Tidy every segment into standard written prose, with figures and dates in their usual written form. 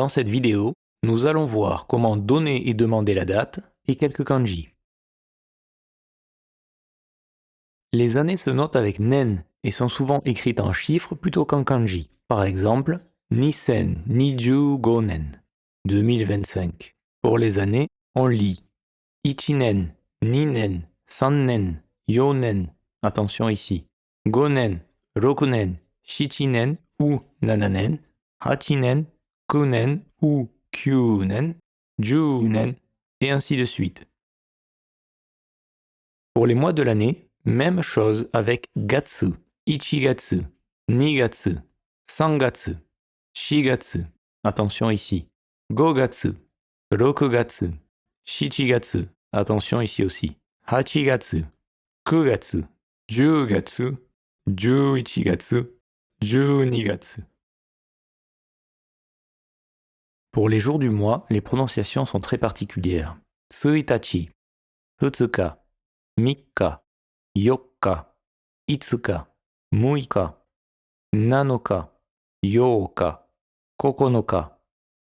Dans cette vidéo, nous allons voir comment donner et demander la date et quelques kanji. Les années se notent avec nen et sont souvent écrites en chiffres plutôt qu'en kanji. Par exemple, Nisen Niju Gonen 2025. Pour les années, on lit Ichinen, Ninen, Sannen, Yonen. Attention ici. Gonen, Rokunen, Shichinen ou Nananen, Hachinen, Kunen ou Kyunen, Junen, et ainsi de suite. Pour les mois de l'année, même chose avec Gatsu, Ichigatsu, Nigatsu, Sangatsu, Shigatsu. Attention ici. Gogatsu, Rokugatsu, Shichigatsu. Attention ici aussi. Hachigatsu, Kugatsu, Jugatsu, Juichigatsu, Junigatsu. Pour les jours du mois, les prononciations sont très particulières. Tsuitachi, Futsuka, Mikka, Yokka, Itsuka, Muika, Nanoka, Yoka, Kokonoka,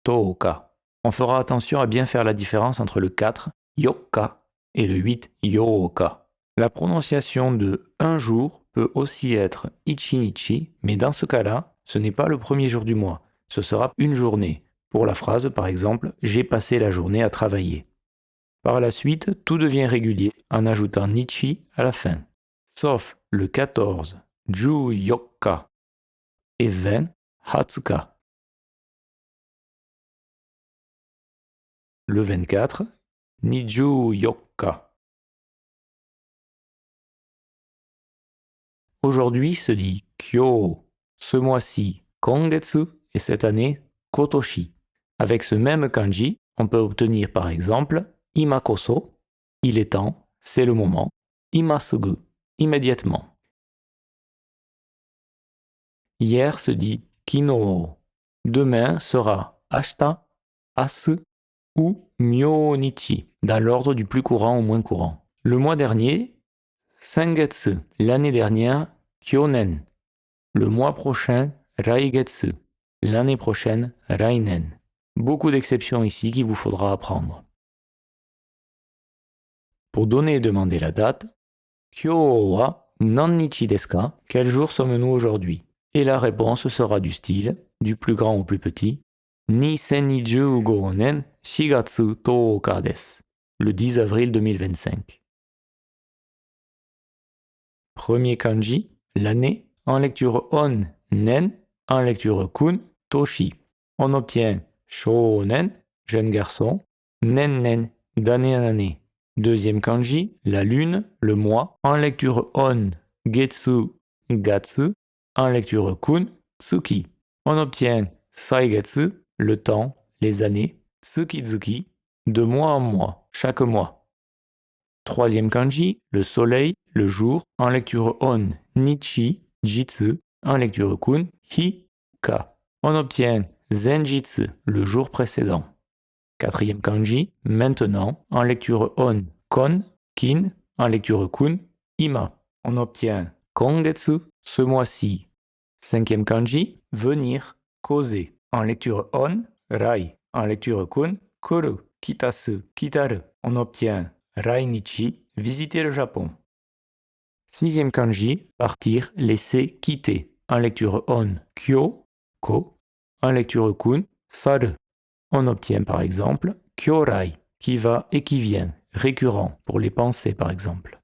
Touka. On fera attention à bien faire la différence entre le 4, Yokka, et le 8, Yoka. La prononciation de un jour peut aussi être Ichinichi, mais dans ce cas-là, ce n'est pas le premier jour du mois, ce sera une journée. Pour la phrase, par exemple, j'ai passé la journée à travailler. Par la suite, tout devient régulier en ajoutant Nichi à la fin. Sauf le 14, Ju-yokka, et 20, Hatsuka. Le 24, Niju-yokka. Aujourd'hui se dit Kyo, ce mois-ci Kongetsu et cette année Kotoshi. Avec ce même kanji, on peut obtenir par exemple Imakoso, il est temps, c'est le moment, Imasugu, immédiatement. Hier se dit Kino, demain sera Ashita, Asu ou Myonichi, dans l'ordre du plus courant au moins courant. Le mois dernier, Sengetsu, l'année dernière, Kyonen. Le mois prochain, Raigetsu. L'année prochaine, Rainen. Beaucoup d'exceptions ici qu'il vous faudra apprendre. Pour donner et demander la date, Kyō wa nannichi desu ka? Quel jour sommes-nous aujourd'hui? Et la réponse sera du style, du plus grand au plus petit, 2025 nen 4 10 desu. Le 10 avril 2025. Premier kanji, l'année, en lecture on, nen, en lecture kun, toshi. On obtient shōnen, jeune garçon, nen, d'année en année. Deuxième kanji, la lune, le mois, en lecture on, getsu, gatsu, en lecture kun, tsuki. On obtient saigetsu, le temps, les années, tsukizuki, de mois en mois, chaque mois. Troisième kanji, le soleil, le jour, en lecture on, nichi, jitsu, en lecture kun, hi, ka. On obtient zenjitsu, le jour précédent. Quatrième kanji, maintenant, en lecture on, kon, kin, en lecture kun, ima. On obtient kongetsu, ce mois-ci. Cinquième kanji, venir, causer, en lecture on, rai, en lecture kun, kuru, kitasu, kitaru. On obtient rainichi, visiter le Japon. Sixième kanji, partir, laisser, quitter, en lecture on, kyo, ko, en lecture kun, saru. On obtient par exemple kyorai, qui va et qui vient, récurrent pour les pensées par exemple.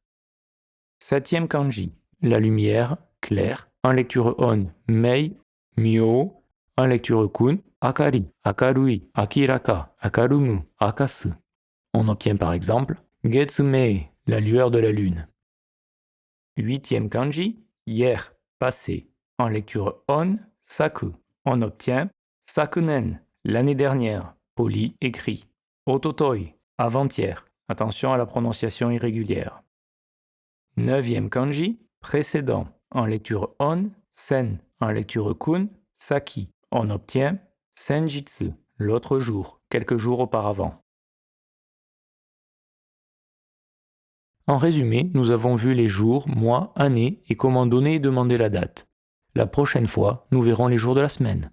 Septième kanji, la lumière, clair, en lecture on, mei, myo, en lecture kun, akari, akarui, akiraka, akarumu, akasu. On obtient par exemple Getsume, la lueur de la lune. Huitième kanji, hier, passé, en lecture on, saku. On obtient Sakunen, l'année dernière, poli, écrit. Ototoi, avant-hier. Attention à la prononciation irrégulière. Neuvième kanji, précédent, en lecture on, sen, en lecture kun, saki. On obtient senjitsu, l'autre jour, quelques jours auparavant. En résumé, nous avons vu les jours, mois, années et comment donner et demander la date. La prochaine fois, nous verrons les jours de la semaine.